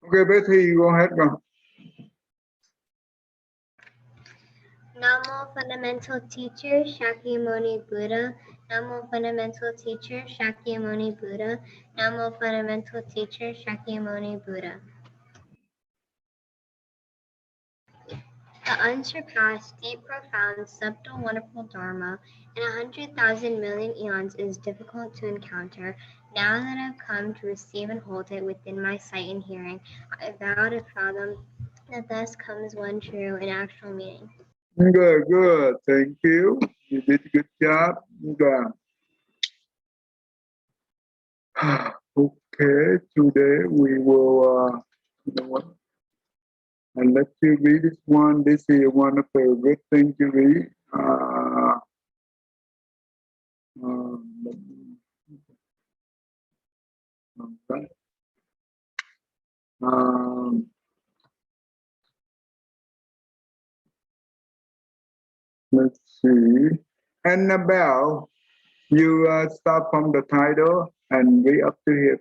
Okay, Betty, go ahead. Go. Namo Fundamental Teacher Shakyamuni Buddha. Namo Fundamental Teacher Shakyamuni Buddha. Namo Fundamental Teacher Shakyamuni Buddha. The unsurpassed, deep, profound, subtle, wonderful Dharma in 100,000 million eons is difficult to encounter. Now that I've come to receive and hold it within my sight and hearing, I vow to fathom that thus comes one true and actual meaning. Good, good. Thank you. You did a good job. Good. Okay, today we will, you know what? And let you read this one. This is one of the good things to read. Okay. Let's see. Annabelle, you start from the title and read up to here.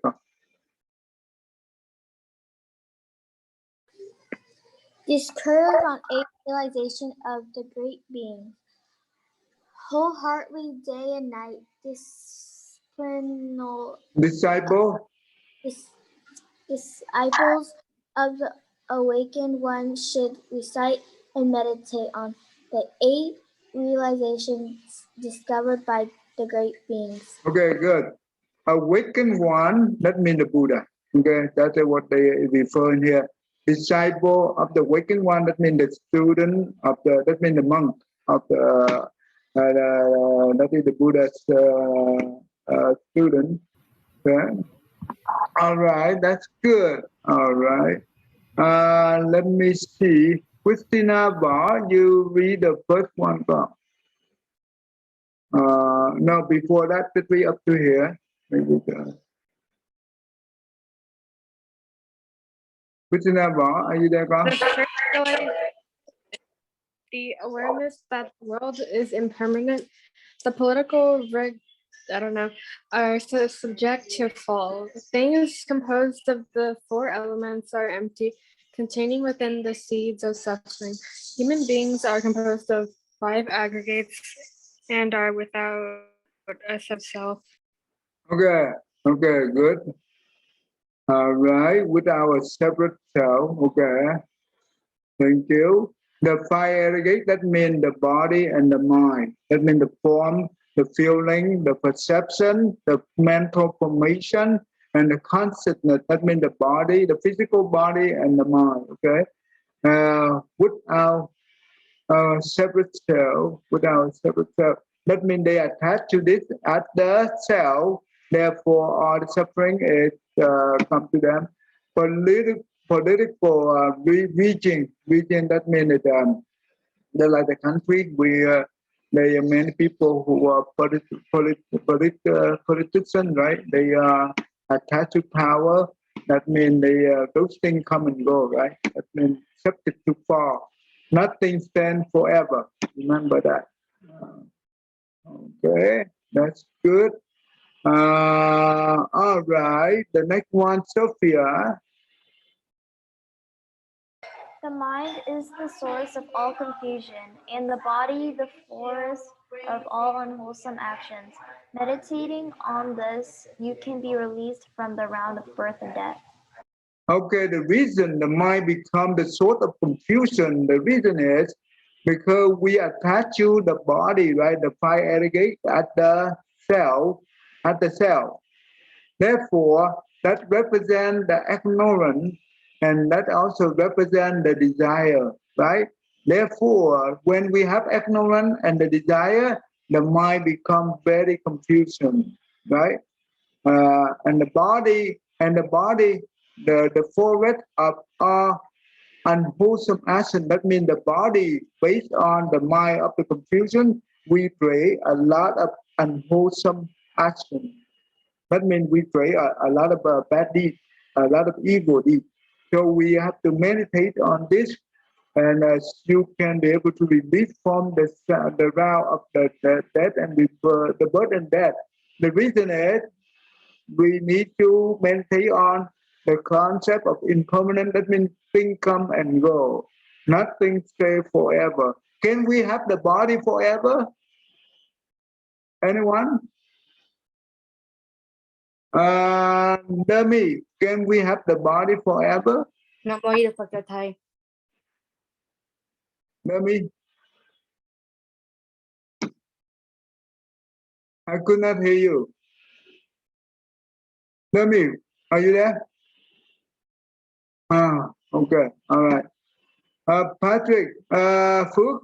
Discourse on eight realization of the great being. Wholeheartedly, day and night, disciples of the awakened one should recite and meditate on the eight realizations discovered by the great beings. Okay, good. Awakened one, that means the Buddha. Okay, that's what they refer in here. Disciple of the awakened one, that means the student of the, that means the monk of the, that is the Buddha's student. Okay. All right, that's good. All right. Let me see. Christina Bar, you read the first one. No, before that, let me up to here. Maybe Christina Bar, are you there, Bar? The awareness that the world is impermanent, the political are subject to fall. Things composed of the four elements are empty, containing within the seeds of suffering. Human beings are composed of five aggregates and are without a self. Okay, okay, good. All right, with our separate self, okay. Thank you. The five aggregate, that means the body and the mind. That means the form, the feeling, the perception, the mental formation, and the consciousness. That means the body, the physical body, and the mind. Okay. With our separate cell, that means they attach to this at the cell. Therefore, all the suffering is come to them. Political region, that means that they're like the country where there are many people who are politicians, right? They are attached to power. That means those things come and go, right? That means subject to fall. Nothing stands forever. Remember that. Okay, that's good. All right. The next one, Sophia. The mind is the source of all confusion, and the body the forest of all unwholesome actions. Meditating on this, you can be released from the round of birth and death. Okay, the reason the mind becomes the source of confusion, the reason is because we attach to the body, right? The five aggregate at the cell, Therefore, that represents the ignorance, and that also represents the desire, right? Therefore, when we have ignorance and the desire, the mind becomes very confusion, right? And the body, the forest of unwholesome action. That means the body, based on the mind of the confusion, we pray a lot of unwholesome action. That means we pray a lot of bad deeds, a lot of evil deeds. So we have to meditate on this, and you can be able to release from the round of the death and the birth and death. The reason is we need to meditate on The concept of impermanent, that means things come and go. Nothing stay forever. Can we have the body forever? Anyone? Demi, can we have the body forever? Nó body được Phật cho thầy. Demi? I could not hear you. Demi, are you there? Okay, all right. Patrick, Phước,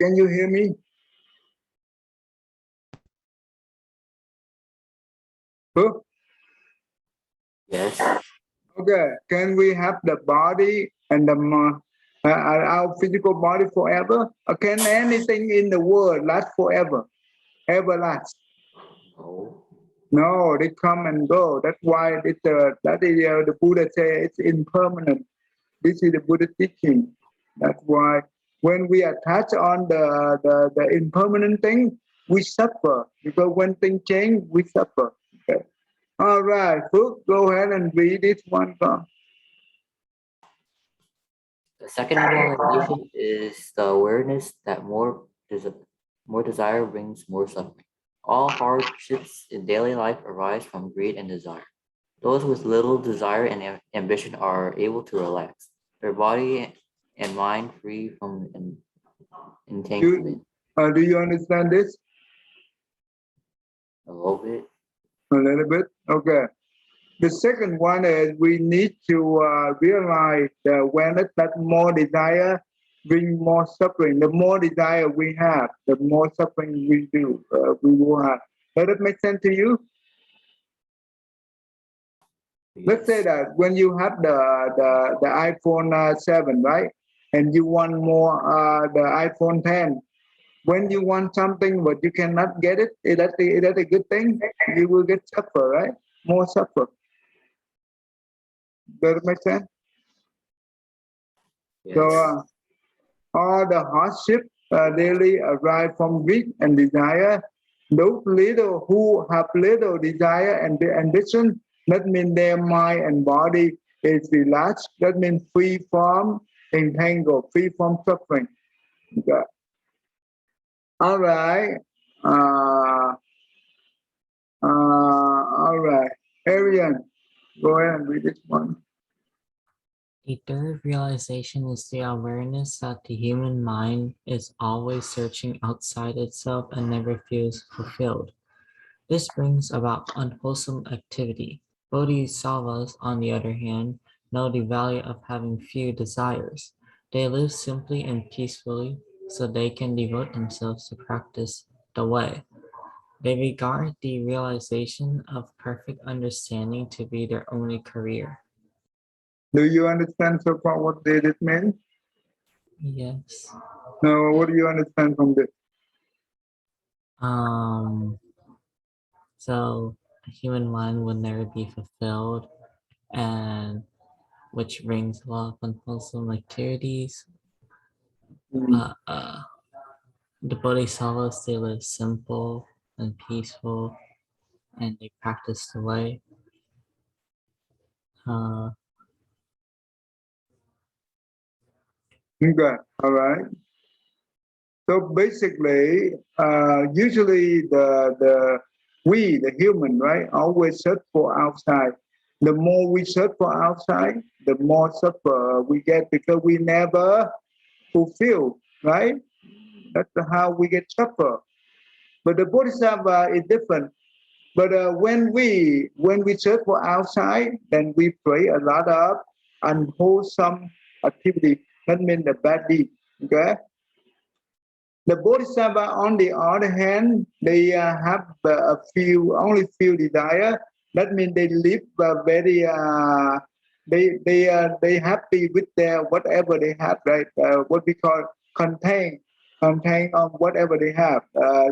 can you hear me? Phước? Yes. Okay, can we have the body and our physical body forever? Or can anything in the world last forever? Ever last? No. No, they come and go. That's why the Buddha says it's impermanent. This is the Buddha teaching. That's why when we attach on the impermanent thing, we suffer. Because when things change, we suffer. Okay. All right, Phước, go ahead and read this one. The second realization is the awareness that more desire brings more suffering. All hardships in daily life arise from greed and desire. Those with little desire and ambition are able to relax their body and mind free from entanglement. Do you understand this? A little bit. A little bit? Okay. The second one is we need to realize the awareness that more desire brings more suffering. The more desire we have, the more suffering we will have. Does that make sense to you? Yes. Let's say that when you have the iPhone 7, right? And you want more the iPhone 10. When you want something but you cannot get it, is that a good thing? You will get suffer, right? More suffer. Does it make sense? Yes. So all the hardship daily arise from greed and desire. Those little who have little desire and the ambition, that means their mind and body is relaxed. That means free from entangle, free from suffering. Okay. All right. All right. Arian, go ahead and read this one. The third realization is the awareness that the human mind is always searching outside itself and never feels fulfilled. This brings about unwholesome activity. Bodhisattvas, on the other hand, know the value of having few desires. They live simply and peacefully so they can devote themselves to practice the way. They regard the realization of perfect understanding to be their only career. Do you understand so far what did it mean? Yes. No, what do you understand from this? So a human mind will never be fulfilled, and which brings a lot of unwholesome activities. The Bodhisattvas, they live simple and peaceful, and they practice the way. Okay, all right. So basically, usually the human, right, always search for outside. The more we search for outside, the more suffer we get because we never fulfill, right? That's how we get suffer. But the Bodhisattva is different. But when we search for outside, then we pray a lot of unwholesome activity. That means the bad deed. Okay. The Bodhisattva, on the other hand, they have only few desire. That means they live very, they happy with their whatever they have, right? What we call contain on whatever they have.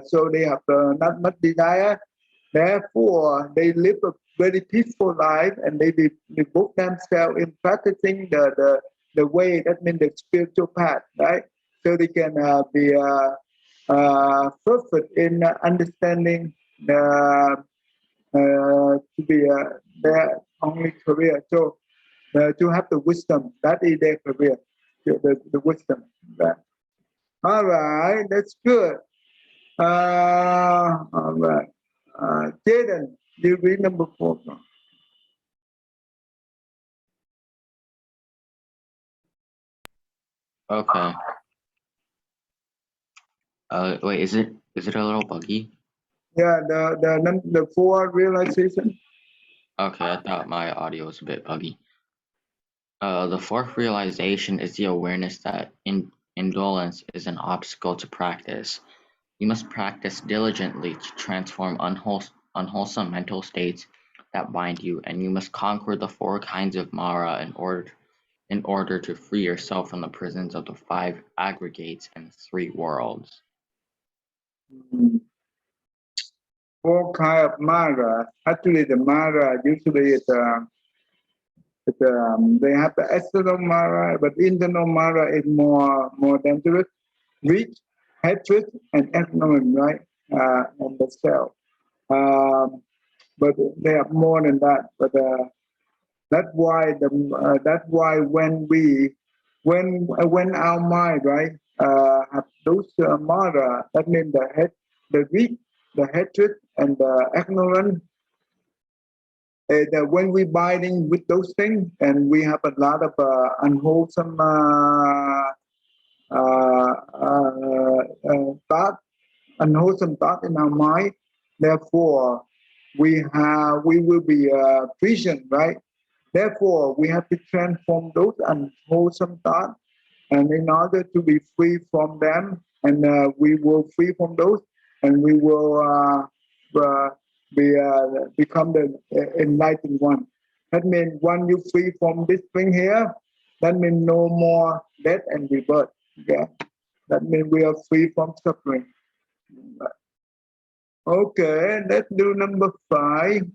So they have not much desire. Therefore, they live a very peaceful life, and they devote themselves in practicing the way. That means the spiritual path, right? So they can be perfect in understanding to be only career. So to have the wisdom, that is their career, the wisdom. Right. All right, that's good. All right. Jaden, you read number 4. Okay. Wait, is it a little buggy? Yeah, the 4 realization. Okay, I thought my audio was a bit buggy. The fourth realization is the awareness that indolence is an obstacle to practice. You must practice diligently to transform unwholesome mental states that bind you, and you must conquer the 4 kinds of Mara in order to free yourself from the prisons of the 5 aggregates and 3 worlds. 4 kind of Mara. Actually, the Mara usually is they have the external Mara, but internal Mara is more dangerous. Greed, hatred, and ignorance, right? And the self. But they have more than that. But that's why when our mind, right, have those Mara, that means the greed, the hatred, and the ignorance. That when we binding with those things, and we have a lot of unwholesome thought, unwholesome thought in our mind. Therefore, we will be prison, right? Therefore, we have to transform those unwholesome thoughts, and in order to be free from them, and we will free from those, and we will become the enlightened one. That means when you free from this thing here, that means no more death and rebirth. Yeah, that means we are free from suffering. Okay, let's do number 5.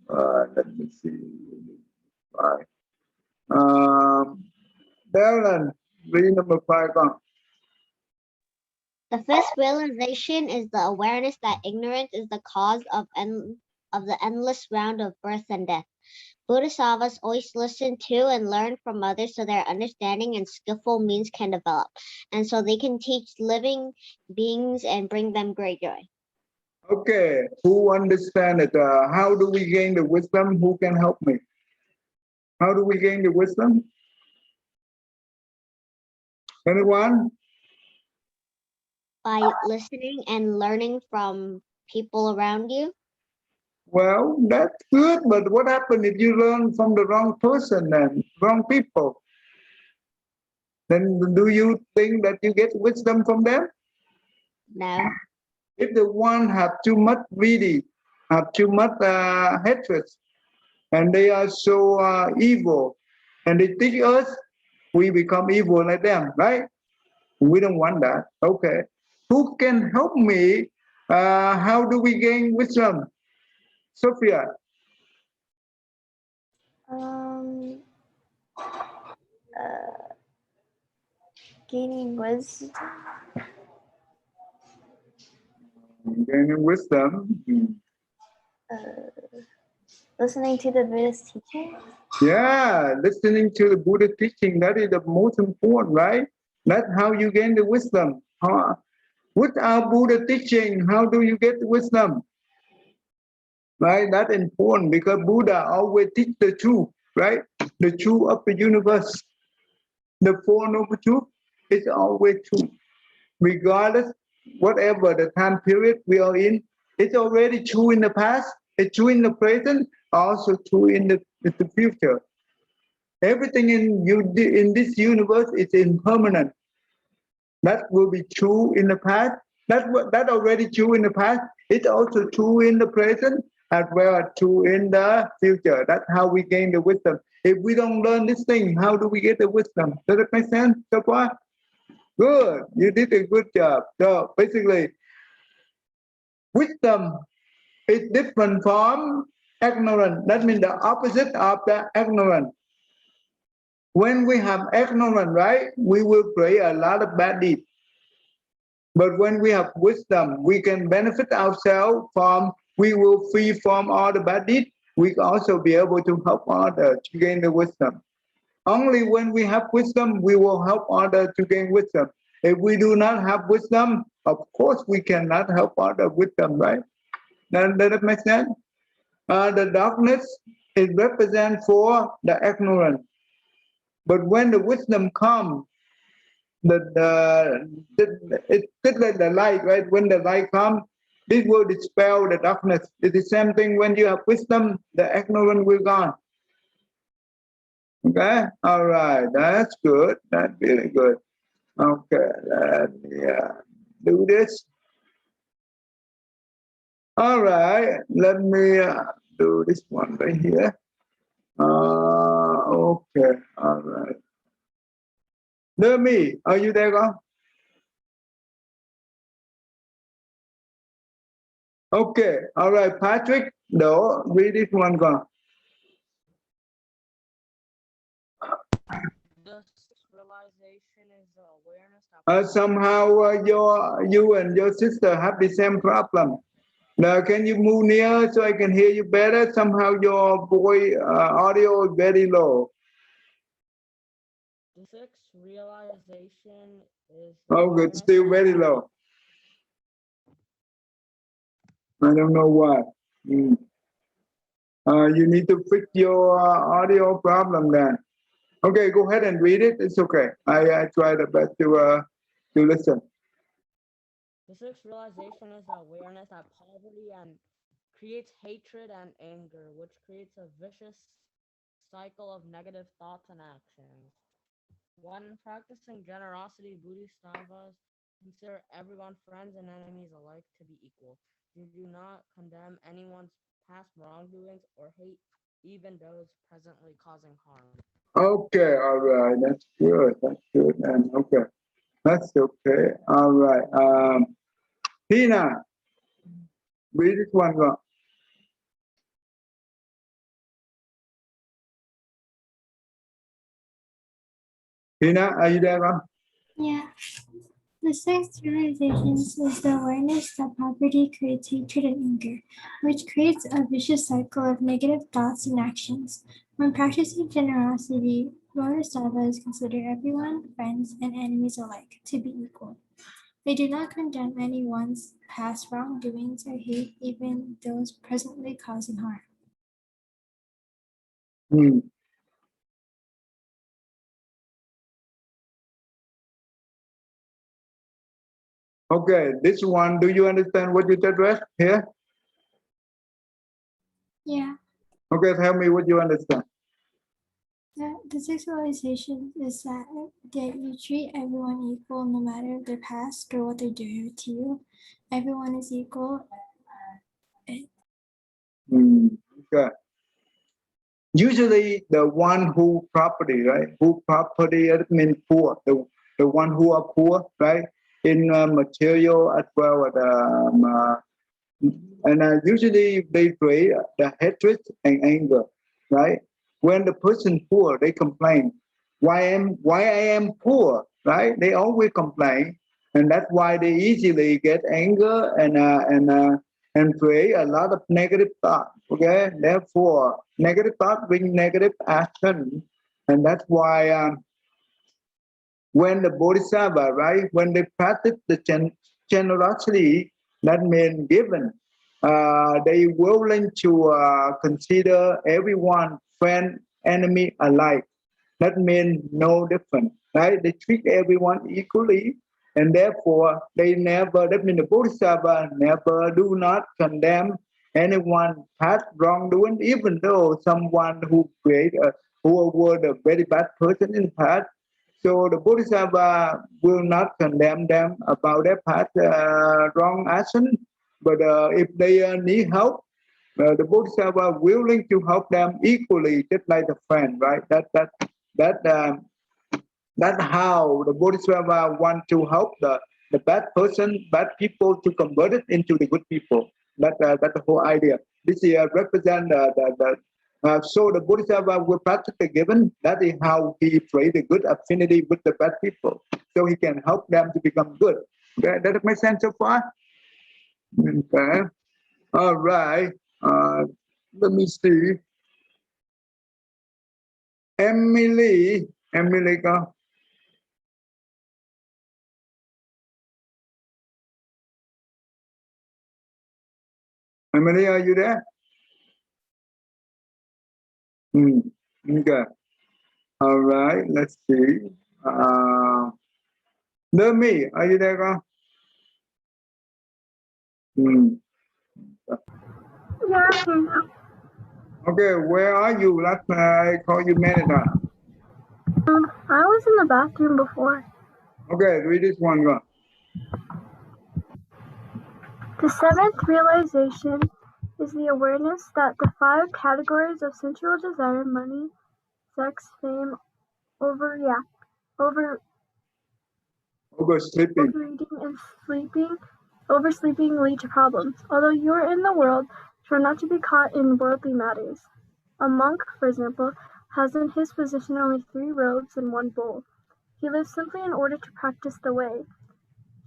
Let me see. 5. Darren, read number 5 on. The fifth realization is the awareness that ignorance is the cause of the endless round of birth and death. Bodhisattvas always listen to and learn from others so their understanding and skillful means can develop, and so they can teach living beings and bring them great joy. Okay, who understand it? How do we gain the wisdom? Who can help me? How do we gain the wisdom? Anyone? By listening and learning from people around you. Well, that's good, but what happens if you learn from the wrong person and wrong people? Then do you think that you get wisdom from them? No. If the one have too much greedy, have too much hatred, and they are so evil, and they teach us, we become evil like them, right? We don't want that. Okay. Who can help me? How do we gain wisdom? Sophia. Gaining wisdom. Gaining wisdom. Listening to the Buddhist teaching. Yeah, listening to the Buddha teaching, that is the most important, right? That's how you gain the wisdom. Without Buddha teaching, how do you get the wisdom? Right? That's important because Buddha always teach the truth, right? The truth of the universe. The Four Noble Truths is always true. Regardless, whatever the time period we are in, it's already true in the past, it's true in the present, also true in the future. Everything in this universe is impermanent. That will be true in the past. That already true in the past. It's also true in the present as well as true in the future. That's how we gain the wisdom. If we don't learn this thing, how do we get the wisdom? Does it make sense so far? Good. You did a good job. So basically, wisdom is different from ignorance. That means the opposite of the ignorance. When we have ignorance, right, we will create a lot of bad deeds. But when we have wisdom, we can benefit ourselves from, we will free from all the bad deeds, we also be able to help others to gain the wisdom. Only when we have wisdom, we will help others to gain wisdom. If we do not have wisdom, of course we cannot help others with them, right? Does that make sense? The darkness is represent for the ignorant. But when the wisdom comes, it's just like the light, right? When the light comes, this will dispel the darkness. It's the same thing when you have wisdom, the ignorant will gone. Okay, all right, that's good. That's really good. Okay, let me do this. All right, let me do this one right here. Okay, all right. Nami, are you there, girl? Okay, all right, Patrick, no, read this one, girl. This realization is the awareness that Somehow you and your sister have the same problem. Now, can you move near so I can hear you better? Somehow your voice audio is very low. the sixth realization is Oh, good, still very low. I don't know why. You need to fix your audio problem then. Okay, go ahead and read it. It's okay. I try the best to listen. The sixth realization is the awareness that poverty and creates hatred and anger, which creates a vicious cycle of negative thoughts and actions. When practicing generosity, Bodhisattvas consider everyone, friends and enemies alike, to be equal. They do not condemn anyone's past wrongdoings or hate even those presently causing harm. Okay, all right. That's good. That's good. And okay, that's okay. All right. Tina, read this one. Go. Tina, are you there? Go? Yeah. The sixth realization is the awareness that poverty creates hatred and anger, which creates a vicious cycle of negative thoughts and actions. When practicing generosity, Bodhisattvas consider everyone, friends, and enemies alike, to be equal. They do not condemn anyone's past wrongdoings or hate even those presently causing harm. Hmm. Okay, this one, do you understand what you just read here? Yeah. Okay, tell me what you understand. The sixth realization is that you treat everyone equal no matter their past or what they do to you. Everyone is equal. Okay. Usually the one who property, right? Who property, it means poor. The one who are poor, right? In material as well as and usually they create the hatred and anger, right? When the person poor, they complain, why I am poor, right? They always complain, and that's why they easily get anger and create a lot of negative thought. Okay, therefore negative thought bring negative action, and that's why when the bodhisattva, right, when they practice the generosity, that means given, they willing to consider everyone friend, enemy alike. That means no different, right? They treat everyone equally, and therefore they never, that means the bodhisattva never do not condemn anyone past wrongdoing, even though someone who who was a very bad person in the past. So the Bodhisattva will not condemn them about their past wrong action, but if they need help, the Bodhisattva willing to help them equally, just like a friend, right? That that's how the Bodhisattva want to help the bad person, bad people to convert it into the good people. That's the whole idea. This represent so the Bodhisattva will practice the given. That is how he create a good affinity with the bad people, so he can help them to become good. Okay, does it make sense so far? Okay, all right. let me see. Emily có. Emily, are you there? Okay. All right, let's see. Nami, are you there, con? Yeah, I'm here now. Okay, where are you? Last I called you many times. I was in the bathroom before. Okay, read this one, go. The seventh realization is the awareness that the 5 categories of sensual desire, money, sex, fame, Oversleeping. overeating, and oversleeping lead to problems. Although you are in the world, try not to be caught in worldly matters. A monk, for example, has in his possession only 3 robes and 1 bowl. He lives simply in order to practice the way.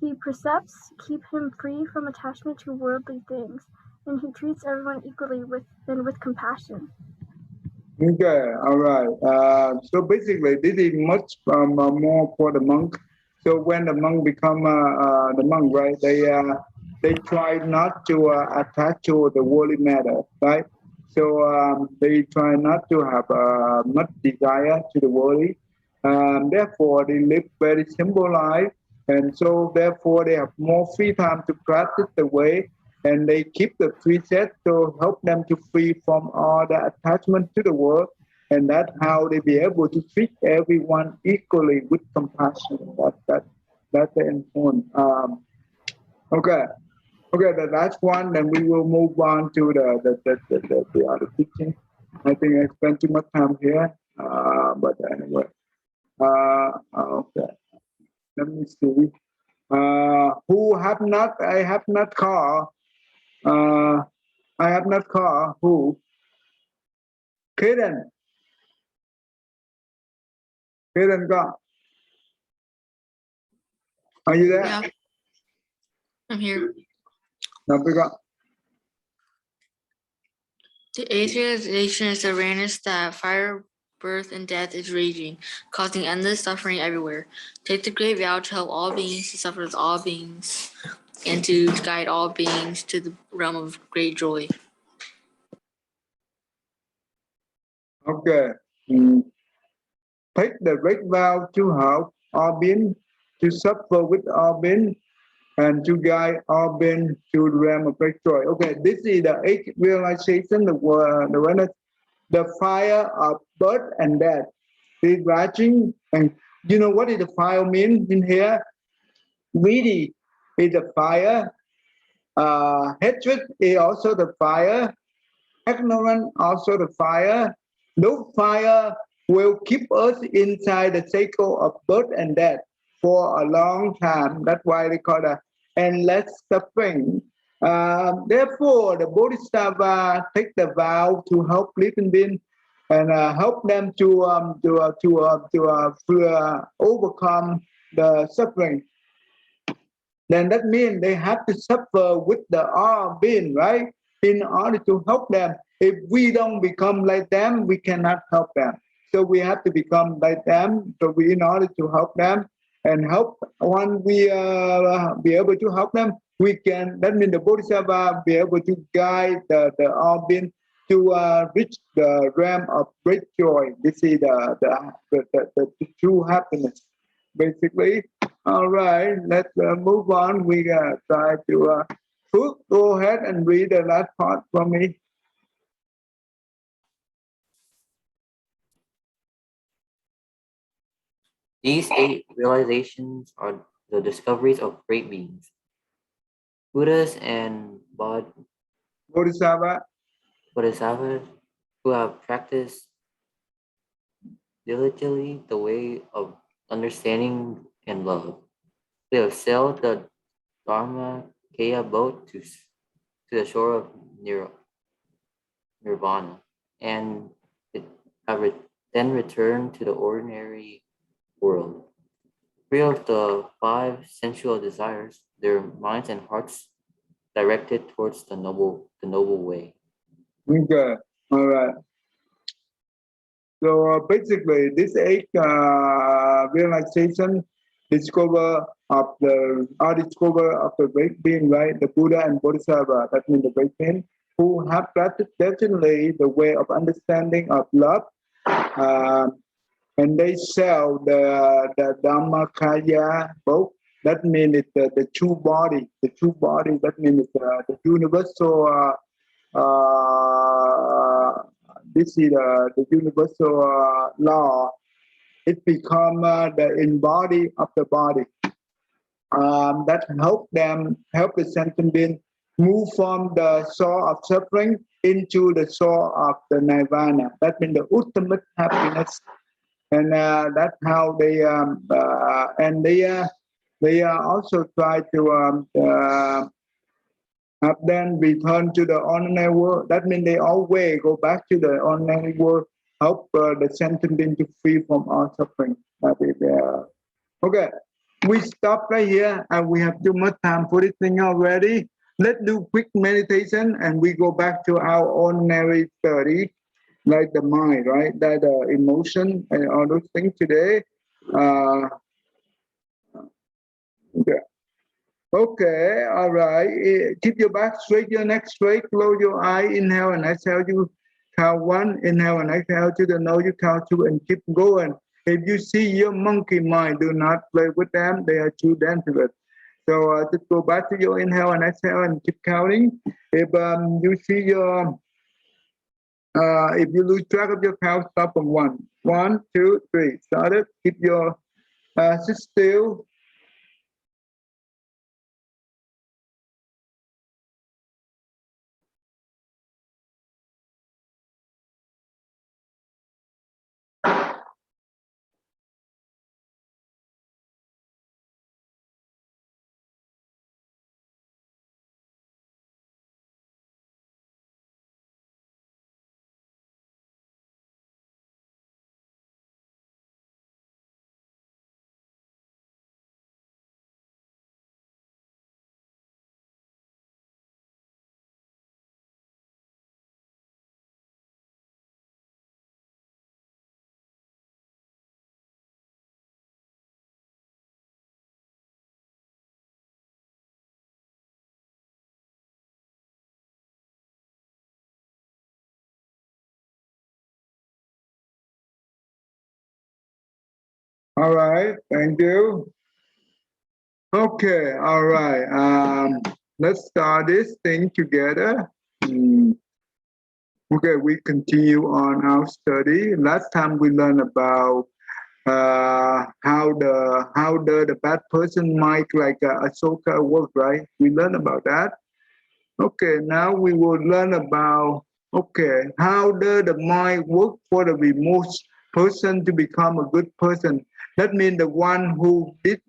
He precepts keep him free from attachment to worldly things, and he treats everyone equally with compassion. Okay, all right. So basically, this is much more for the monk. So when the monk become the monk, right? They try not to attach to the worldly matter, right? So they try not to have much desire to the worldly. Therefore, they live very simple life, and so therefore they have more free time to practice the way, and they keep the precepts to help them to free from all the attachment to the world, and that's how they be able to treat everyone equally with compassion. That's the important. Okay, okay, the last one. Then we will move on to the other teaching. I think I spent too much time here, but anyway. Okay, let me see. Who have not? I have not called. I have not called who? Kaden. Kaden got. Are you there? Yeah, I'm here. No, pick up. The eighth realization is the awareness that fire, birth, and death is raging, causing endless suffering everywhere. Take the great vow to help all beings, to suffer with all beings, and to guide all beings to the realm of great joy. Okay. Take the great vow to help all beings, to suffer with all beings, and to guide all beings to the realm of great joy. Okay, this is the eighth realization, the awareness, the fire of birth and death. Is watching, and you know what is the fire mean in here? Greedy is the fire. Hatred is also the fire. Ignorance also the fire. No fire will keep us inside the cycle of birth and death for a long time. That's why they call it endless suffering. Therefore, the Bodhisattva take the vow to help living beings and help them to overcome the suffering. Then that means they have to suffer with the all being, right? In order to help them. If we don't become like them, we cannot help them. So we have to become like them. So we, in order to help them and help, when we be able to help them, we can. That means the Bodhisattva be able to guide the all being to reach the realm of great joy. This is the true happiness, basically. All right, let's move on. We try to Phước, go ahead and read the last part for me. These 8 realizations are the discoveries of great beings. Buddhas and Bodhisattva. Bodhisattvas who have practiced diligently the way of understanding and love. They have sailed the Dharmakaya boat to the shore of Nirvana, and have then returned to the ordinary world. Free of the 5 sensual desires, their minds and hearts directed towards the noble way. Okay, all right. So basically, this eight realization discover of the discover of the great being, right? The Buddha and Bodhisattva, that means the great being, who have practiced definitely the way of understanding of love, and they sell the Dhammakaya book. That means it's the true body. The true body. That means it's the universal. This is the universal law. It become the embody of the body. That help the sentient being move from the soul of suffering into the soul of the nirvana. That means the ultimate happiness, and that's how they also try to have them return to the ordinary world. That means they always go back to the ordinary world, help the sentient being to free from all suffering. That is okay. We stop right here, and we have too much time for this thing already. Let's do quick meditation, and we go back to our ordinary study, like the mind, right? That emotion and all those things today. Okay. Okay, all right. Keep your back straight, your neck straight, close your eye, inhale and exhale. You count one, inhale and exhale to the nose, you count two, and keep going. If you see your monkey mind, do not play with them. They are too dangerous. So just go back to your inhale and exhale and keep counting. If you see your, if you lose track of your count, stop from one. 1, 2, 3. Start it. Keep your sit still. All right, thank you. Okay, all right. Let's start this thing together. Okay, we continue on our study. Last time we learned about how the bad person might like Ashoka work, right? We learned about that. Okay, now we will learn about how does the mind work for the remote person to become a good person. That means the one who did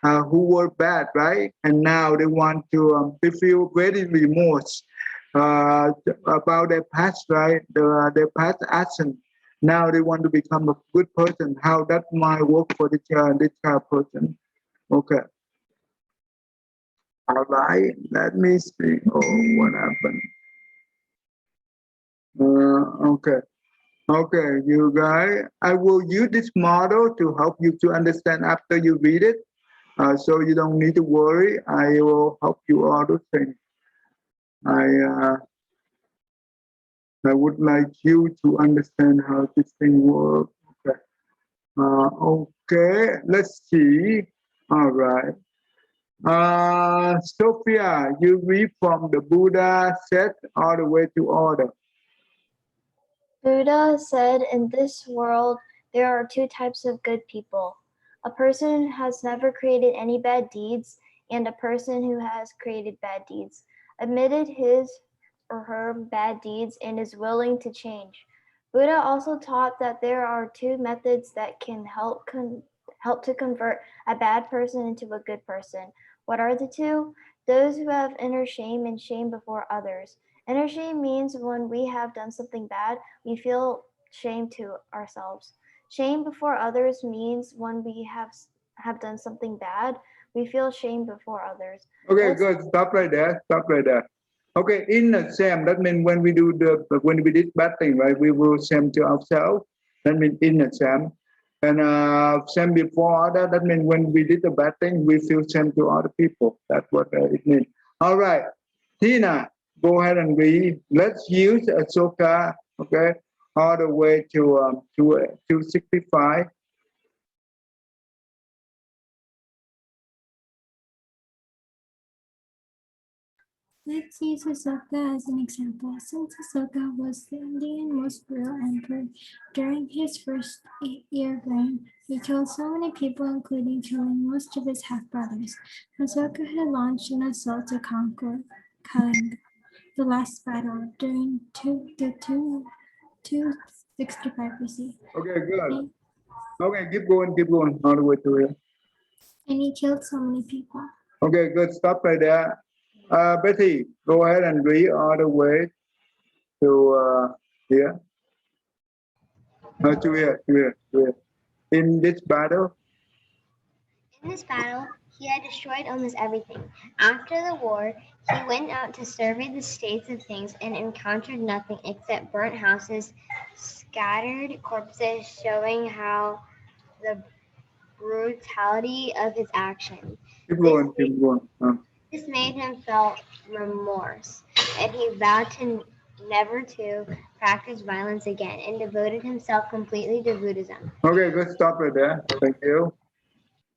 who were bad, right? And now they want to they feel very remorse about their past, right? Their past action. Now they want to become a good person. How that might work for this kind of person? Okay. All right. Let me see. Oh, what happened? Okay. Okay, you guys. I will use this model to help you to understand after you read it. So you don't need to worry. I will help you all those things. I would like you to understand how this thing works. Okay. Okay. Let's see. All right. Sophia, you read from the Buddha set all the way to order. Buddha said, in this world, there are two types of good people. A person who has never created any bad deeds, and a person who has created bad deeds, admitted his or her bad deeds, and is willing to change. Buddha also taught that there are two methods that can help to convert a bad person into a good person. What are the two? Those who have inner shame and shame before others. Inner shame means when we have done something bad, we feel shame to ourselves. Shame before others means when we have done something bad, we feel shame before others. Okay, good. Stop right there. Stop right there. Okay, inner shame, that means when we did bad thing, right, we will shame to ourselves. That means inner shame. And shame before other, that means when we did a bad thing, we feel shame to other people. That's what it means. All right, Tina, go ahead and read. Let's use Ashoka, okay, all the way to 65. Let's use Ashoka as an example. Since Ashoka was the Indian most real emperor during his first 8-year reign, he killed so many people, including killing most of his half-brothers. Ashoka had launched an assault to conquer Kalinga, the last battle during 265 BC. Okay, good. Okay, keep going, all the way to here. And he killed so many people. Okay, good. Stop right there. Betty, go ahead and read all the way to here. To here. In this battle, In this battle, he had destroyed almost everything. After the war, he went out to survey the states of things and encountered nothing except burnt houses, scattered corpses, showing how the brutality of his action. keep going. This made him feel remorse, and he vowed never to practice violence again and devoted himself completely to Buddhism. Okay, good. Stop right there. Thank you.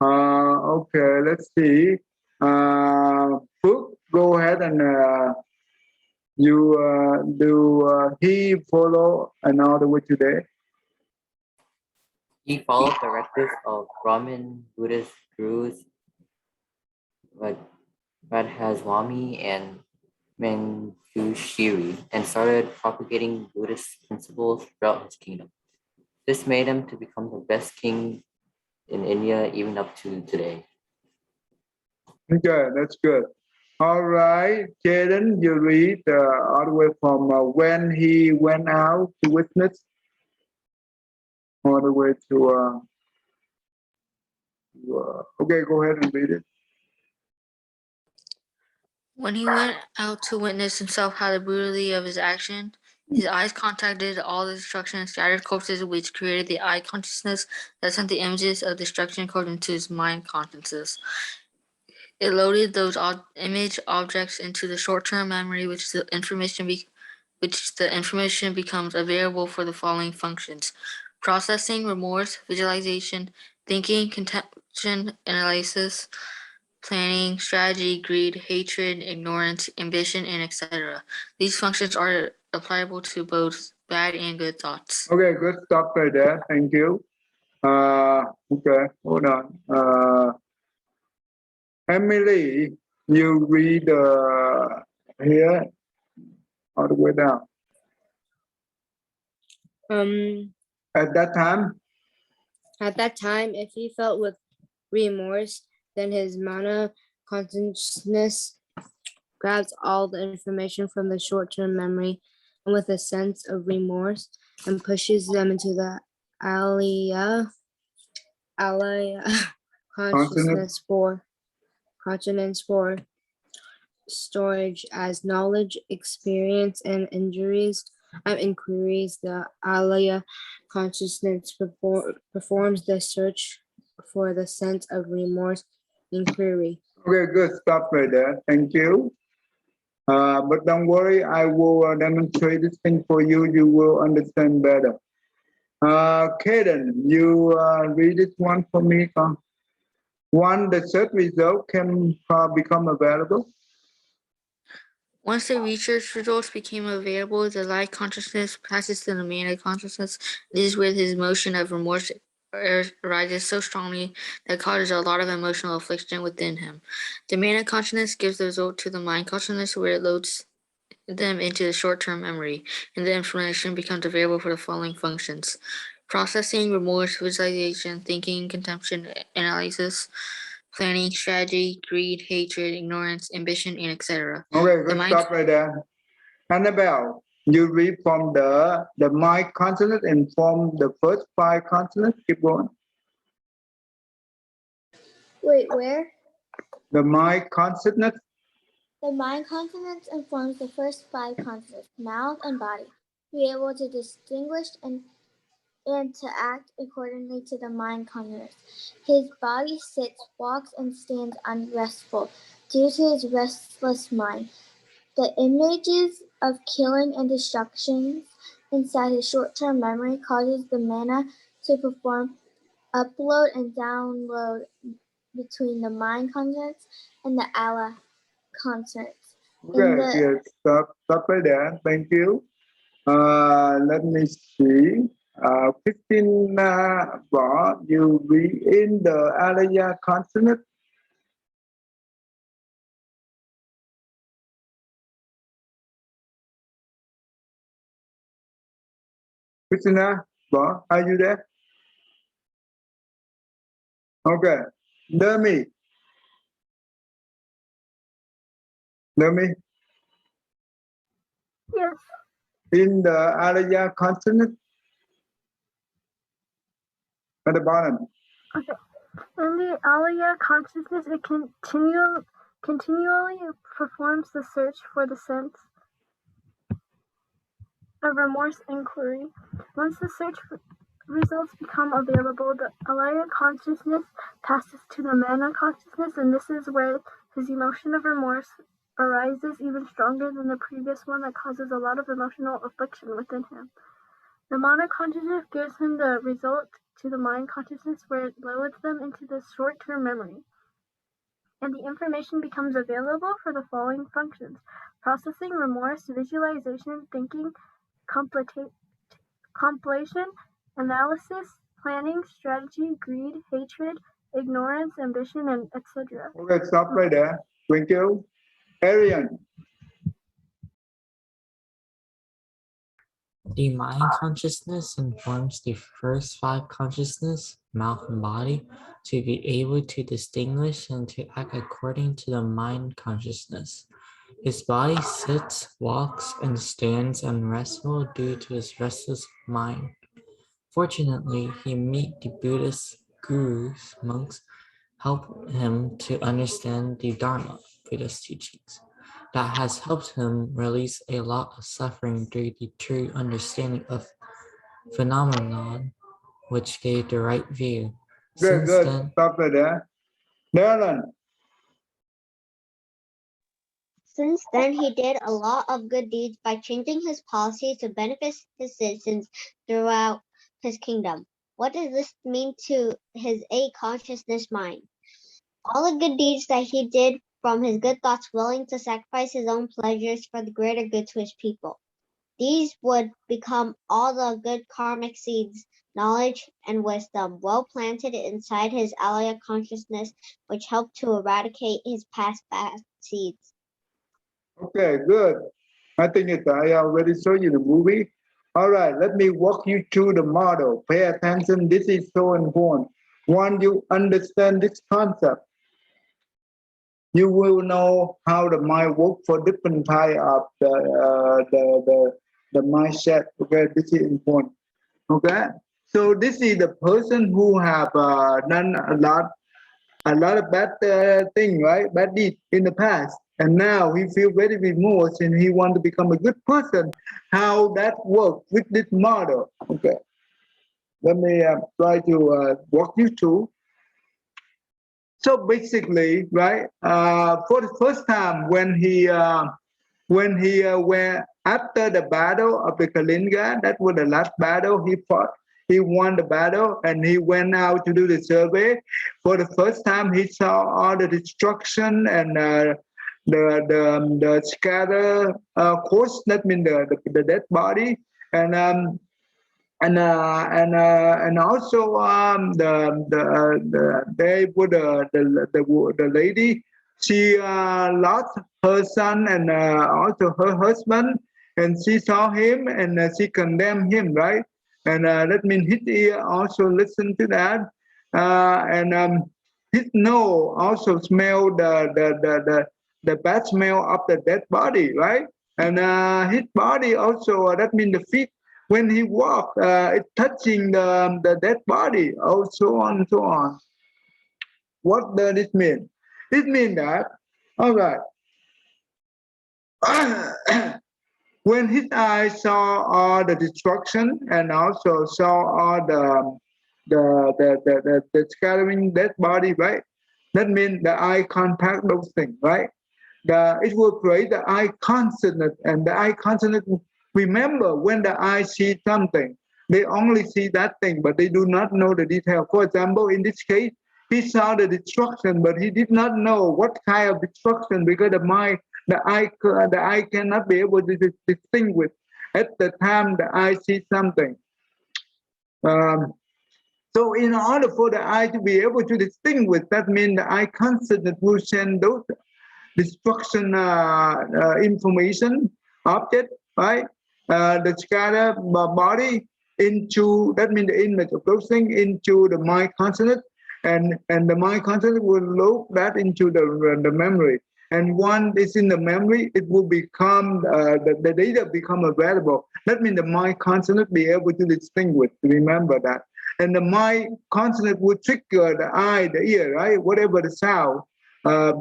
Okay, let's see. Phước, go ahead and you do he follow another way today. He followed the directives of Brahmin Buddhist gurus Radhaswami and Manjushri and started propagating Buddhist principles throughout his kingdom. This made him to become the best king in India even up to today. Okay, that's good. All right, Jaden, you read all the way from when he went out to witness, all the way to okay, go ahead and read it. When he went out to witness himself how the brutality of his action, his eyes contacted all the destruction and scattered corpses, which created the eye consciousness that sent the images of destruction code into his mind consciousness. It loaded those image objects into the short-term memory, which the information becomes available for the following functions: processing, remorse, visualization, thinking, contemplation, analysis, planning, strategy, greed, hatred, ignorance, ambition, and etc. These functions are applicable to both bad and good thoughts. Okay, good. Stop right there. Thank you. Okay, hold on. Emily, you read here all the way down. At that time, if he felt with remorse, then his mana consciousness grabs all the information from the short-term memory and with a sense of remorse and pushes them into the alaya consciousness for storage as knowledge, experience, and inquiries. The alaya consciousness performs the search for the sense of remorse inquiry. Okay, good. Stop right there. Thank you. But don't worry, I will demonstrate this thing for you. You will understand better. Kaden, you read this one for me. One, the search result can become available. Once the research results became available, the light consciousness passes to the mana consciousness. This is where his emotion of remorse arises so strongly that causes a lot of emotional affliction within him. The mana consciousness gives the result to the mind consciousness, where it loads them into the short-term memory, and the information becomes available for the following functions: processing, remorse, visualization, thinking, contemplation, analysis, planning, strategy, greed, hatred, ignorance, ambition, and etc. Okay, good. Stop right there. Annabelle, you read from the mind consciousness and from the first 5 consonants. Keep going. Wait, where? The mind consciousness. The mind consciousness informs the first 5 consciousness, mouth and body, to be able to distinguish and to act accordingly to the mind consciousness. His body sits, walks, and stands unrestful due to his restless mind. The images of killing and destruction inside his short-term memory causes the mana to perform upload and download between the mind consciousness and the Allah consciousness. Okay, yes, stop right there. Thank you. Let me see. 15 Võ, you be in the Alaya consonant. Krishna, Võ, are you there? Okay. Demi. Yes. In the Alaya consonant at the bottom. Okay. In the Alaya consciousness, it continually performs the search for the sense of remorse inquiry. Once the search results become available, the Alaya consciousness passes to the Mana consciousness, and this is where his emotion of remorse arises even stronger than the previous one that causes a lot of emotional affliction within him. The Mana consciousness gives him the result to the mind consciousness where it loads them into the short-term memory, and the information becomes available for the following functions: processing, remorse, visualization, thinking, compilation, analysis, planning, strategy, greed, hatred, ignorance, ambition, and etc. Okay, stop right there. Thank you. Arian. The mind consciousness informs the first 5 consciousness, mouth and body, to be able to distinguish and to act according to the mind consciousness. His body sits, walks, and stands unrestful due to his restless mind. Fortunately, he meet the Buddhist gurus, monks, help him to understand the Dharma, Buddhist teachings. That has helped him release a lot of suffering through the true understanding of phenomenon, which gave the right view. Good, Since good. then, Stop right there. Darren. Since then, he did a lot of good deeds by changing his policy to benefit his citizens throughout his kingdom. What does this mean to his A consciousness mind? All the good deeds that he did from his good thoughts, willing to sacrifice his own pleasures for the greater good to his people. These would become all the good karmic seeds, knowledge, and wisdom well planted inside his alaya consciousness, which helped to eradicate his past bad seeds. Okay, good. I think I already showed you the movie. All right, let me walk you through the model. Pay attention. This is so important. Once you understand this concept, you will know how the mind works for different type of the mindset. Okay, this is important. Okay, so this is the person who have done a lot of bad thing, right? Bad deed in the past. And now he feel very remorse and he want to become a good person. How that work with this model? Okay. Let me try to walk you through. So basically, right, for the first time when he went after the battle of the Kalinga, that was the last battle he fought. He won the battle and he went out to do the survey. For the first time, he saw all the destruction and the scatter corpse, that means the dead body, and and also they put the lady. She lost her son and also her husband, and she saw him and she condemned him, right? And that means his ear also listened to that, and his nose also smelled the bad smell of the dead body, right? And his body also, that means the feet, when he walked, it's touching the dead body, oh, so on and so on. What does it mean? It means that, all right, when his eyes saw all the destruction and also saw all the scattering dead body, right? That means the eye contact those things, right? It will create the eye consciousness, and the eye consciousness remember when the eye sees something, they only see that thing, but they do not know the detail. For example, in this case, he saw the destruction, but he did not know what kind of destruction because the eye cannot be able to distinguish at the time the eye sees something. Um, so in order for the eye to be able to distinguish, that means the eye consciousness will send those destruction information object, right? The scatter body into, that means the image of those things into the mind consciousness, and the mind consciousness will load that into the memory. And once it's in the memory, it will become the data become available. That means the mind consciousness be able to distinguish, remember that. And the mind consciousness will trigger the eye, the ear, right? Whatever the sound.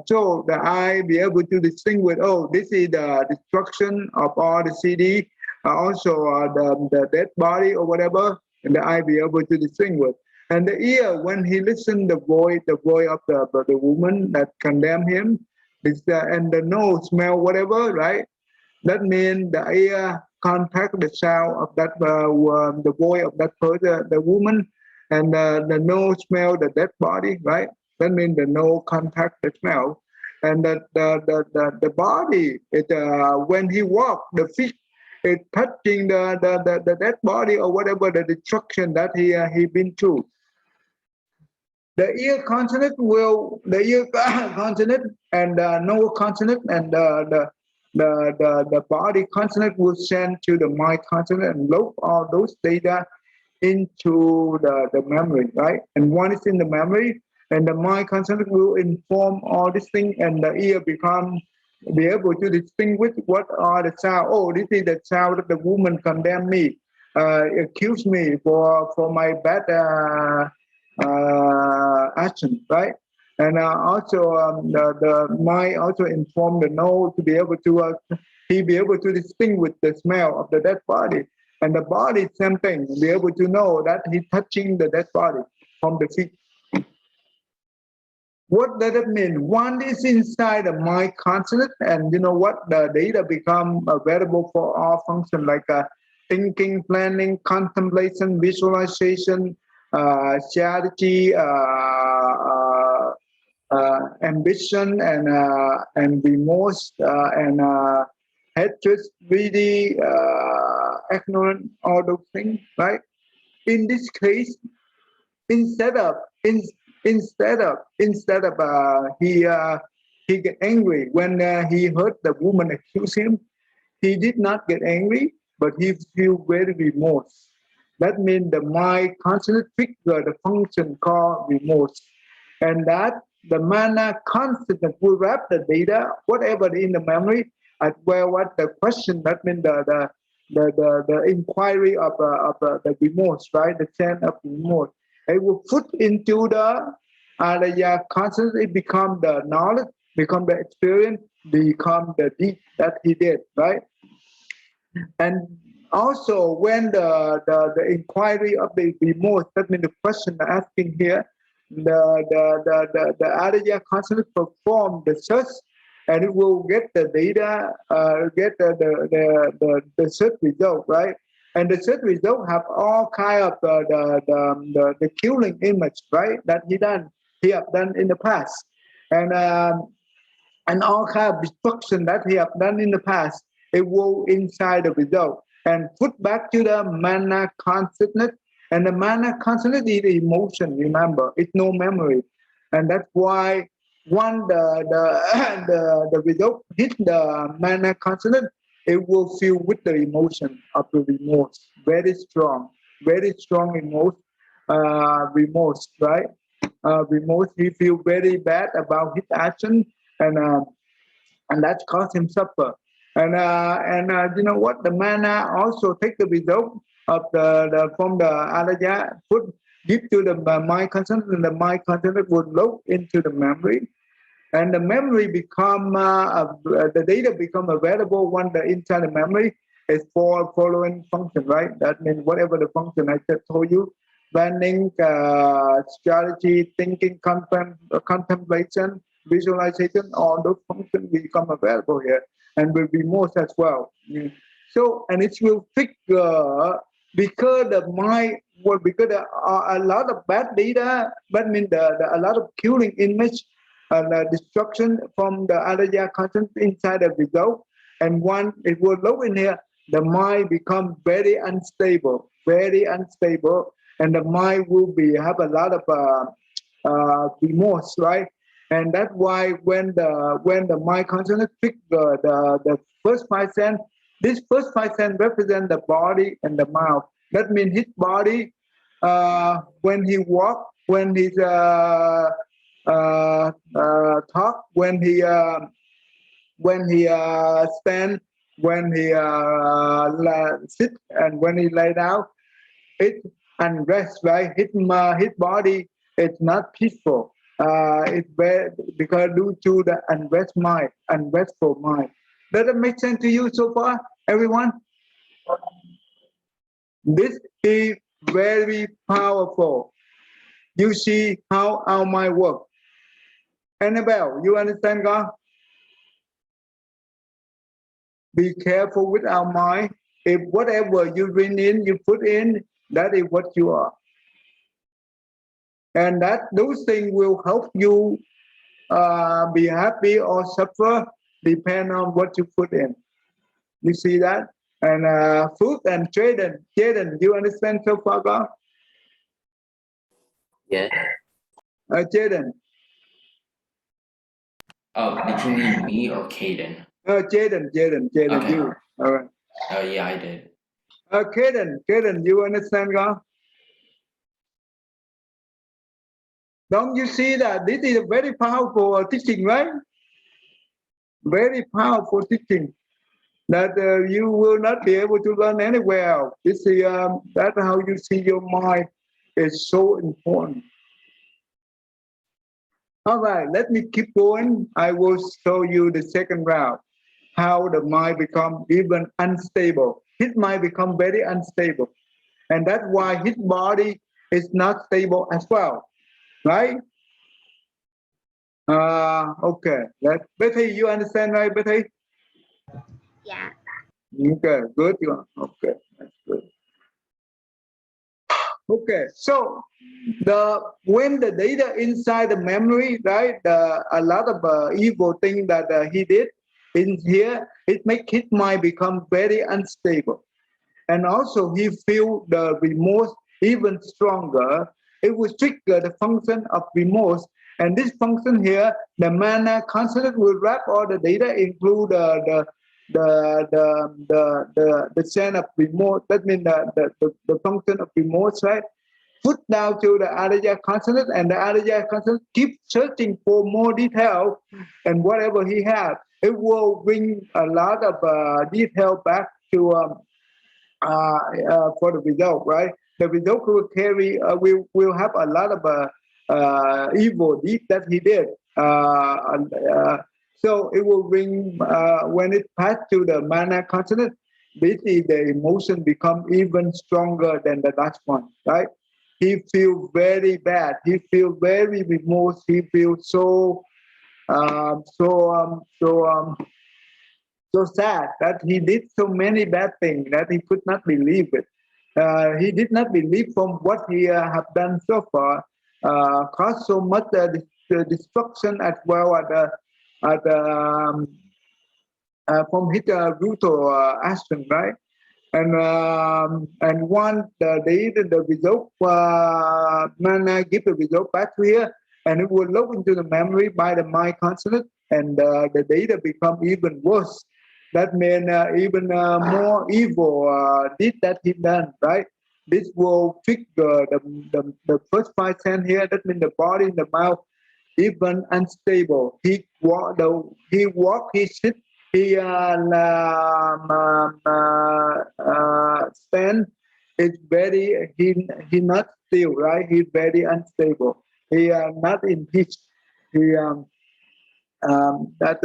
So the eye be able to distinguish, oh, this is the destruction of all the CD, also the dead body or whatever, and the eye be able to distinguish. And the ear, when he listened the voice of the woman that condemned him, and the nose smell whatever, right? That means the ear contact the sound of that the voice of that person, the woman, and the nose smell the dead body, right? That means the nose contact the smell, and the body it when he walk, the feet is touching the dead body or whatever the destruction that he been through. The ear consonant will, the ear consonant and nose consonant and the body consonant will send to the mind consonant and load all those data into the memory, right? And one is in the memory, and the mind consonant will inform all these things, and the ear be able to distinguish what are the sound. Oh, this is the sound that the woman condemned me, accused me for my bad action, right? And also the mind also inform the nose to be able to he be able to distinguish the smell of the dead body, and the body same thing, be able to know that he's touching the dead body from the feet. What does it mean? One is inside the mind consciousness, and you know what? The data become available for all functions like thinking, planning, contemplation, visualization, strategy, ambition, and remorse, and hatred, greedy, ignorant, all those things, right? In this case, instead of he get angry when he heard the woman accuse him, he did not get angry, but he feel very remorse. That means the mind constantly trigger the function called remorse, and that the mana constant will wrap the data, whatever in the memory, as well what the question. That means the inquiry of the remorse, right? The chain of remorse. It will put into the constantly become the knowledge, become the experience, become the deed that he did, right? And also when the inquiry of the remorse, that means the question asking here, the Aditya constantly perform the search, and it will get the data, get the search result, right? And the search result have all kind of the killing image, right? That he have done in the past, and all kind of destruction that he have done in the past. It will inside the result and put back to the mana consciousness. And the mana consciousness is the emotion. Remember, it's no memory, and that's why when the result hit the mana consciousness, it will feel with the emotion of the remorse, very strong emotion, remorse, right? Remorse, he feel very bad about his action, and that caused him suffer. And you know what? The mana also take the result of the from the alaya, put give to the mind consciousness, and the mind consciousness would load into the memory. and the memory become the data become available when the inside the memory is for following function, right? That means whatever the function I just told you, planning, strategy, thinking, contemplation, visualization, all those functions become available here and will be more as well. So, and it will figure because the mind, well, because there are a lot of bad data, that means a lot of killing image and destruction from the Alaya content inside the result. And when it will load in here, the mind becomes very unstable, and the mind will be have a lot of remorse, right? And that's why when the mind constantly pick the first 5 cents, this first 5 cents represent the body and the mouth. That means his body, when he walk, when he's talk, when he stand, when he sit, and when he lay down, it unrest, right? His body is not peaceful. It's very, because due to the unrestful mind. Does it make sense to you so far, everyone? This is very powerful. You see how our mind works. Annabelle, you understand, God? Be careful with our mind. If whatever you bring in, you put in, that is what you are. And that those things will help you be happy or suffer, depend on what you put in. You see that? And Food and Jaden, you understand so far, God? Yeah. Jaden. Oh, did you mean me or Caden? Jaden, Okay. you. All right. Yeah, I did. Caden, you understand, God? Don't you see that this is a very powerful teaching, right? Very powerful teaching that you will not be able to learn anywhere else. This is that's how you see your mind is so important. All right, let me keep going. I will show you the second round, how the mind become even unstable. His mind become very unstable, and that's why his body is not stable as well, right? Okay. Betty, you understand, right, Betty? Yeah. Okay, good. Okay, that's good. Okay, so when the data inside the memory, right? A lot of evil thing that he did in here, it make his mind become very unstable, and also he feel the remorse even stronger. It will trigger the function of remorse, and this function here, the mana constant will wrap all the data, include the sense of remorse. That means the function of remorse, right? Put down to the Arya consonant, and the Arya consonant keep searching for more detail, and whatever he has, it will bring a lot of detail back to for the result, right? The result will carry, will have a lot of evil deed that he did. So it will bring, when it passed to the mana consonant, basically the emotion become even stronger than the last one, right? He feels very bad. He feels very remorse. He feels so so sad that he did so many bad things that he could not believe it. He did not believe from what he have done so far, caused so much destruction as well from his brutal action, right? And one the result mana give the result back to here, and it will load into the memory by the mind consonant, and the data become even worse. That means even more evil did that he done, right? This will fix the first 5 cents here. That means the body in the mouth even unstable. He walk, he sit, he stand. It's very he not still, right. He's very unstable. He not in peace. He that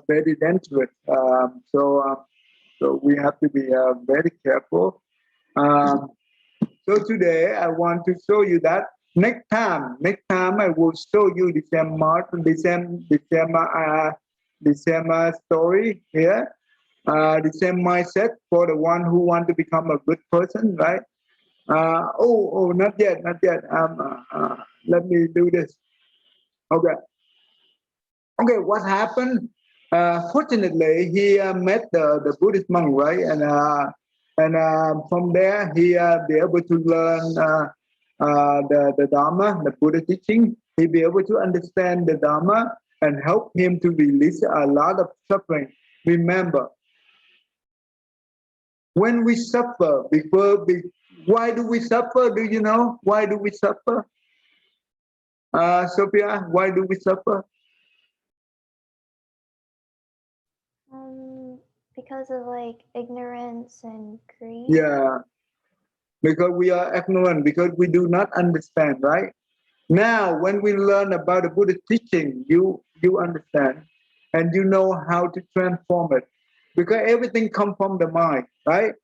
very dangerous. So we have to be very careful. Um, so today I want to show you that next time I will show you the same story here, the same mindset for the one who want to become a good person, right? Not yet. Let me do this. Okay. Okay, what happened? Fortunately, he met the Buddhist monk, right? And from there, he be able to learn the Dharma, the Buddha teaching. He be able to understand the Dharma and help him to release a lot of suffering. Remember, when we suffer, why do we suffer? Do you know why do we suffer? Sophia, why do we suffer? Because of like ignorance and greed. Yeah, because we are ignorant, because we do not understand, right? Now, when we learn about the Buddha teaching, you understand, and you know how to transform it, because everything comes from the mind, right?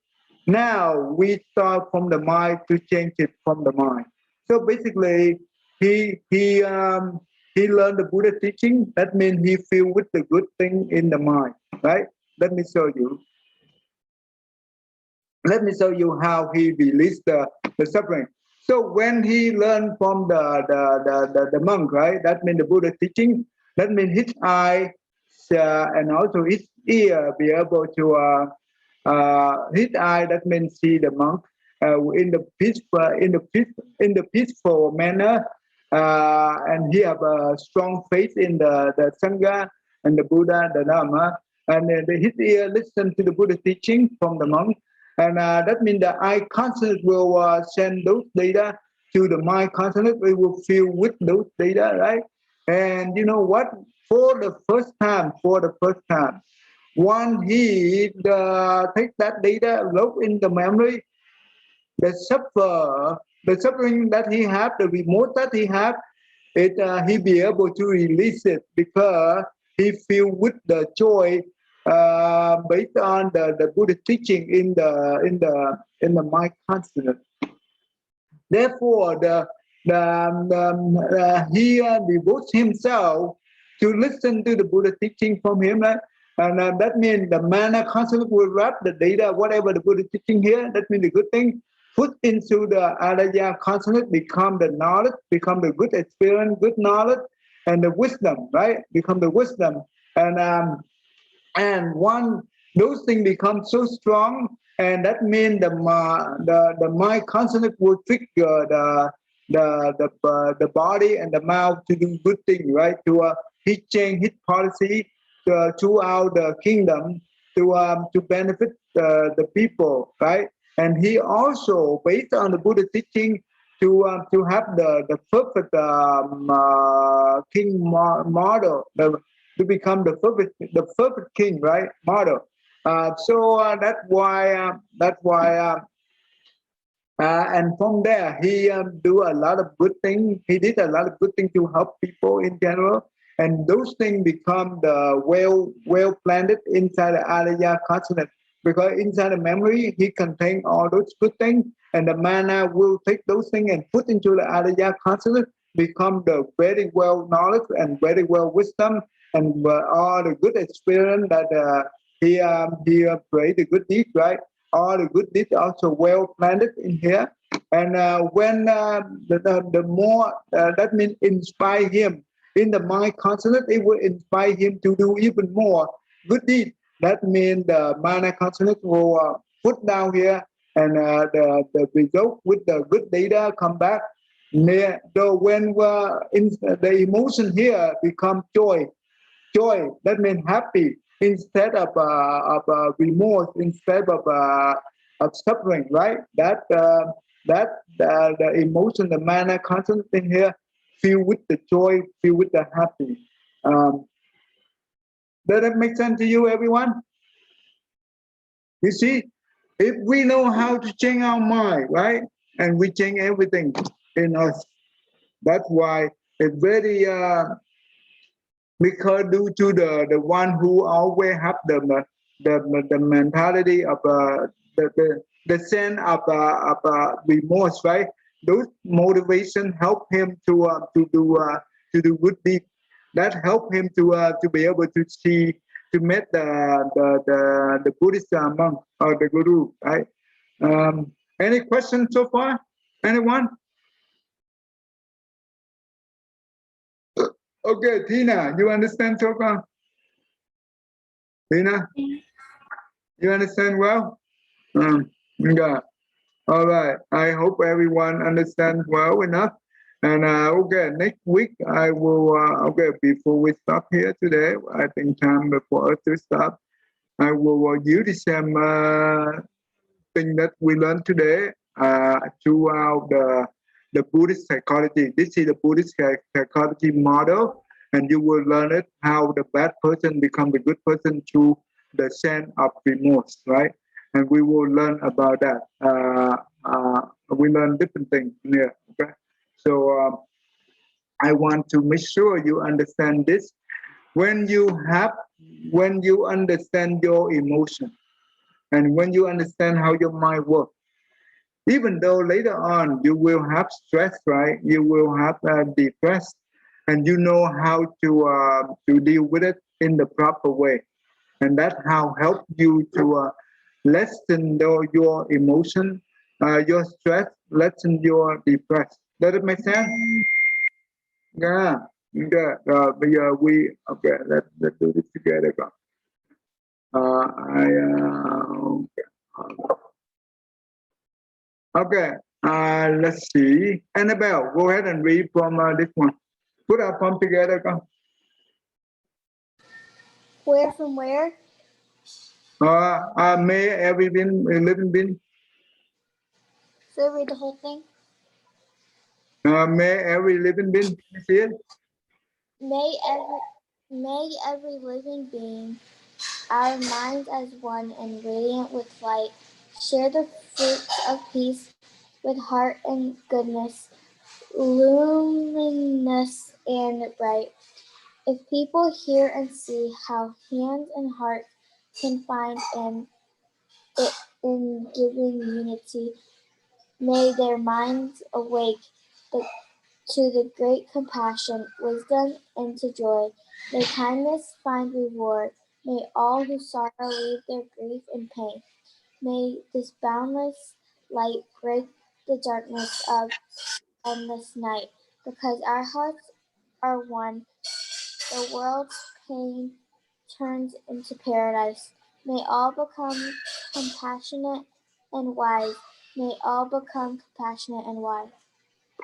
Now we start from the mind to change it from the mind. So basically, he learned the Buddha teaching. That means he feel with the good thing in the mind, right? Let me show you. Let me show you how he released the suffering. So when he learned from the monk, right? That means the Buddha teaching. That means his eye and also his ear be able to his eye. That means see the monk in the peaceful manner, and he have a strong faith in the Sangha and the Buddha, the Dharma, and his ear listen to the Buddha teaching from the monk. And that means the eye consciousness will send those data to the mind consciousness. We will feel with those data, right? And you know what? For the first time, when he take that data, load in the memory, the suffering that he have, the remorse that he have, he be able to release it because he feel with the joy based on the Buddhist teaching in the mind consciousness. Therefore, he devotes himself to listen to the Buddha teaching from him, right? And that means the mana consciousness will wrap the data, whatever the Buddha teaching here. That means the good thing put into the Adaya consciousness, become the knowledge, become the good experience, good knowledge, and the wisdom, right? Become the wisdom, and one those things become so strong, and that means the mind consciousness will trigger the body and the mouth to do good thing, right? To he change his policy throughout the kingdom to benefit the people, right? And he also, based on the Buddha teaching, to have the perfect king model, to become the perfect king, right? Model. So and from there he do a lot of good things. He did a lot of good things to help people in general, and those things become the well planted inside the Alaya consciousness. Because inside the memory he contain all those good things, and the mana will take those things and put into the Alaya consciousness, become the very well knowledge and very well wisdom, and all the good experience that he prayed the good deeds, right? All the good deeds also well planted in here. And when the more that means inspire him in the mind consciousness, it will inspire him to do even more good deeds. That means the mana consciousness will put down here, and the result with the good data come back. So when the emotion here become joy, that means happy instead of remorse, instead of suffering, right? The emotion, the mana constant thing here, feel with the joy, feel with the happy. Does that make sense to you, everyone? You see, if we know how to change our mind, right, and we change everything in us, that's why it's very because due to the one who always have the mentality of the sense of remorse, right? Those motivation help him to do good deed. That help him to be able to see to meet the Buddhist monk or the guru, right? Any questions so far? Anyone? Okay, Tina, you understand so far? Tina, you understand well? Yeah. All right. I hope everyone understands well enough. And okay, next week I will. Okay, before we stop here today, I think time for us to stop. I will use some thing that we learned today throughout the Buddhist psychology. This is the Buddhist psychology model, and you will learn it how the bad person becomes the good person through the sense of remorse, right? And we will learn about that. We learn different things here. Okay, so I want to make sure you understand this. When you understand your emotion, and when you understand how your mind works, even though later on you will have stress, right? You will have depressed, and you know how to deal with it in the proper way, and that how help you to lessen your emotion, your stress, lessen your depressed. Does it make sense? Yeah. Yeah. Bây giờ okay. Let's do this together. Okay. Let's see. Annabelle, go ahead and read from this one. Put our palm together. Go. Where from where? May every living being. So read the whole thing. May every living being. See it? May every living being, our minds as one and radiant with light, share the fruits of peace with heart and goodness, luminous and bright. If people hear and see how hands and heart can find it in giving unity, may their minds awake to the great compassion, wisdom, and to joy. May kindness find reward. May all who sorrow leave their grief and pain. May this boundless light break the darkness of endless night. Because our hearts are one, the world's pain turns into paradise. May all become compassionate and wise. May all become compassionate and wise.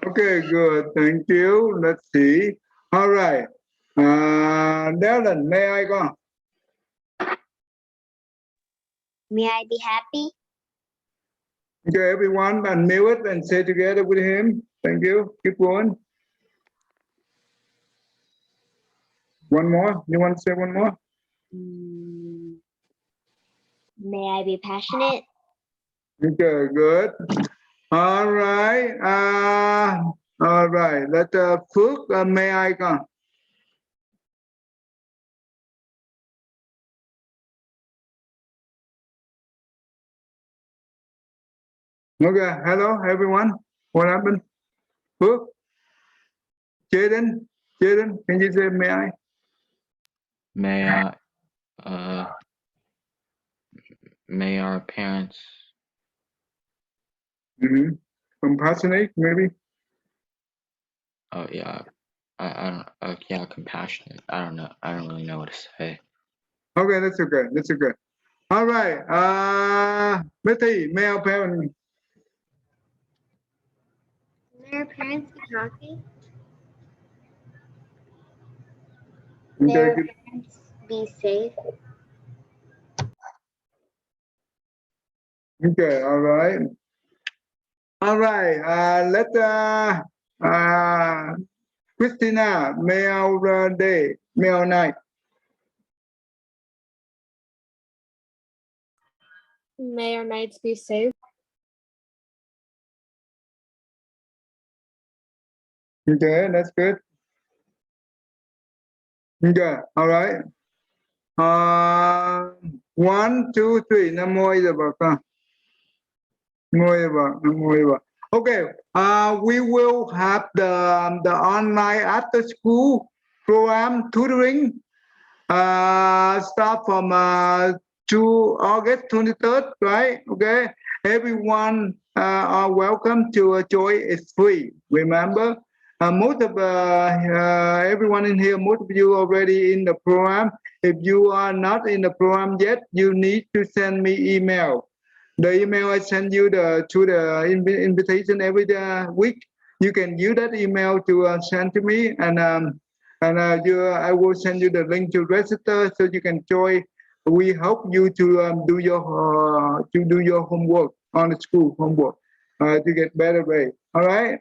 Okay, good. Thank you. Let's see. All right. Dylan, may I go? May I be happy? Okay, everyone, unmute it and say together with him. Thank you. Keep going. One more. You want to say one more? May I be passionate? Okay, good. All right. All right. Let Phước, may I go? Okay. Hello, everyone. What happened? Phước? Jaden? Jaden, can you say may I? May our parents. Compassionate, maybe? Oh yeah. I don't. Yeah, compassionate. I don't know. I don't really know what to say. Okay, that's okay. That's okay. All right. Mitty, may our parents. May our parents be healthy? Okay, May our parents be safe? okay, all right. All right. Let Christina, may our day, may our night. May our nights be safe. Okay, that's good. Okay, all right. 1, 2, 3. Nam mô A Di Đà Phật. Okay, we will have the online after school program tutoring start from 2 August 23rd, right? Okay, everyone are welcome to join. It's free. Remember, most of everyone in here, most of you already in the program. If you are not in the program yet, you need to send me email. The email I send you to the invitation every week. You can use that email to send to me, and I will send you the link to register so you can join. We help you to do your homework on the school homework to get better grade. All right.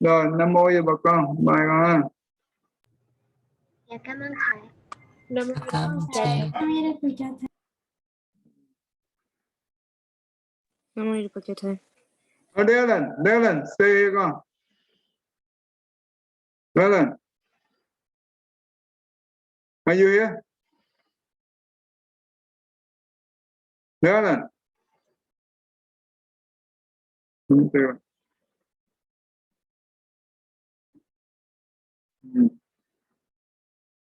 Rồi, Nam mô cho bà con. Mời con ha. Dạ cảm ơn thầy. Nam mô Cảm ơn thầy. Nam mô A Di Đà Phật. Dylan, stay here con. Dylan, are you here? Dylan. Okay.